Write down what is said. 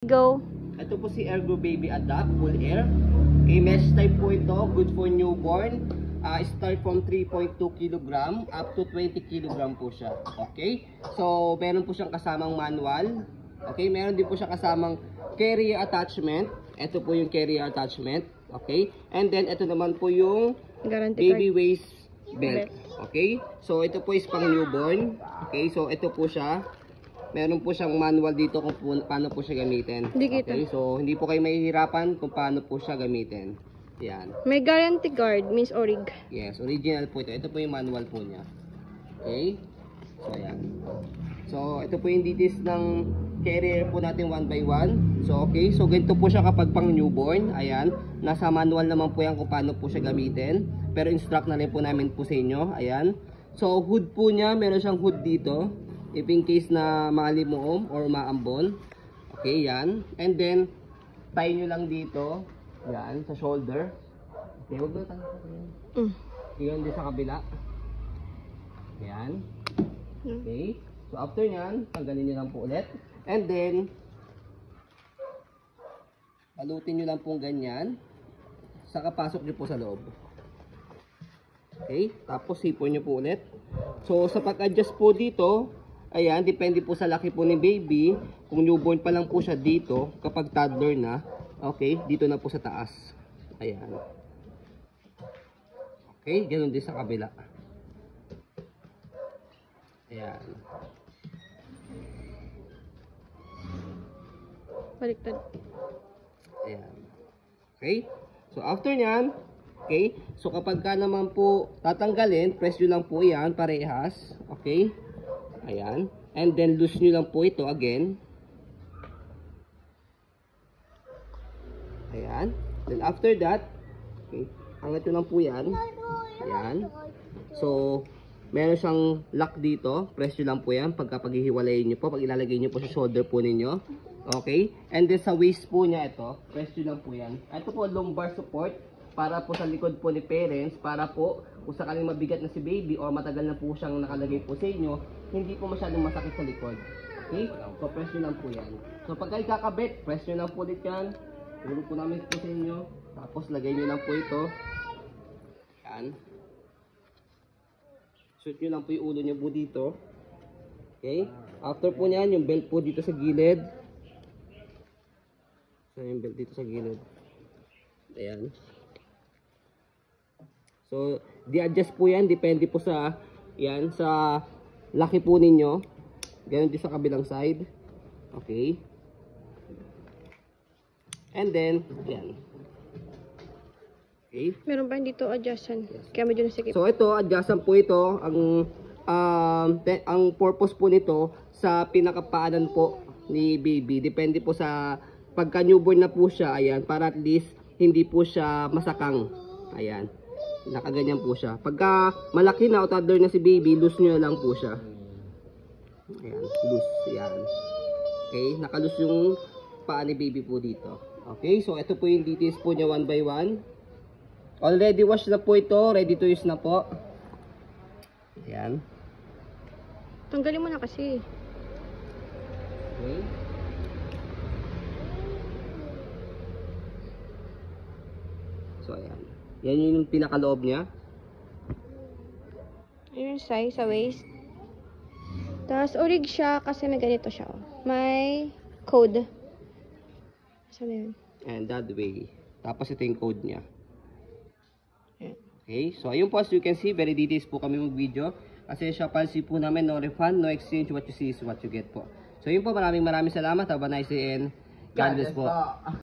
Go. Ito po si Ergo Baby Adapt Full Air. Okay, mesh type po ito, good for newborn. Start from 3.2 kg up to 20 kg po siya. Okay? So, meron po siyang kasamang manual. Okay, meron din po siya kasamang carrier attachment. Ito po yung carrier attachment. Okay? And then, ito naman po yung Guarantee baby card. waist belt. Okay? So, ito po is pang newborn. Okay? So, ito po siya. Meron po siyang manual dito kung paano po siya gamitin. Hindi kita. Okay? So, hindi po kayo mahihirapan kung paano po siya gamitin. Yan. May guarantee card, Miss Orig. Yes, original po ito. Ito po yung manual po niya. Okay? So, ayan. So, ito po yung details ng carrier po natin 1 by 1. So, okay. So, ganito po siya kapag pang newborn. Ayan. Nasa manual naman po yan kung paano po siya gamitin. Pero instruct na rin po namin po sa inyo. Ayan. So, hood po niya. Meron siyang hood dito. If in case na maalimuom or maambon. Okay, yan. And then, tie nyo lang dito. Yan, sa shoulder. Okay, huwag na tayo. Yan din sa kabila. Yan. Okay. So, after nyan, tanggalin nyo lang po ulit. And then, balutin nyo lang po ganyan. Saka pasok nyo po sa loob. Okay. Tapos, sipon nyo po ulit. So, sa pag-adjust po dito, ayan, depende po sa laki po ni baby. Kung newborn pa lang po siya dito, kapag toddler na, okay, dito na po sa taas. Ayan. Okay, ganoon din sa kabila. Ayan. Baliktad. Ayan. Okay. So, after nyan, okay, so kapag ka naman po tatanggalin, press nyo lang po yan, parehas. Okay. Ayan. And then, loose nyo lang po ito again. Ayan. Then, after that, okay, angat nyo lang po yan. Ayan. So, meron siyang lock dito. Press nyo lang po yan pagka paghihiwalayin nyo po. Pag ilalagay nyo po sa shoulder po ninyo. Okay. And then, sa waist po niya ito, press nyo lang po yan. Ito po, lumbar support. Para po sa likod po ni parents. Para po, kung sakaling mabigat na si baby or matagal na po siyang nakalagay po sa inyo, hindi po masyadong masakit sa likod. Okay? So, press nyo lang po yan. So, pagka ikakabit, press nyo lang po ulit yan. Tulog po namin po sa inyo. Tapos, lagay nyo lang po ito. Yan. Shoot nyo lang po yung ulo nyo po dito. Okay? After po nyan, yung belt po dito sa gilid. So, yung belt dito sa gilid. Ayan. So, di-adjust po yan. Depende po sa, yan, sa laki po ninyo. Ganon din sa kabilang side. Okay. And then, yan. Okay. Meron pa dito adjustan. Kaya medyo nasikip. So, ito, adjustan po ito. Ang purpose po nito sa pinakapaanan po ni baby. Depende po sa pagka newborn na po siya. Ayan, para at least hindi po siya masakang. Ayan. Nakaganyan po siya. Pagka malaki na o toddler na si baby, loose nyo lang po siya. Ayan, loose. Ayan. Okay, nakaloose yung paa ni baby po dito. Okay, so ito po yung details po niya 1 by 1. Already washed na po ito. Ready to use na po. Ayan. Tanggalin mo na kasi. Okay. So, ayan. Yan yung pinakaloob niya. Ayun yung size sa waist. Tapos, orig siya kasi may ganito siya. May code. Saan na yun? And that way. Tapos ito yung code niya. Ayan. Okay. So, ayun po as you can see, very details po kami mag-video. Kasi siya policy po namin, no refund, no exchange, what you see is what you get po. So, yun po, maraming salamat. Have a nice day and God bless po.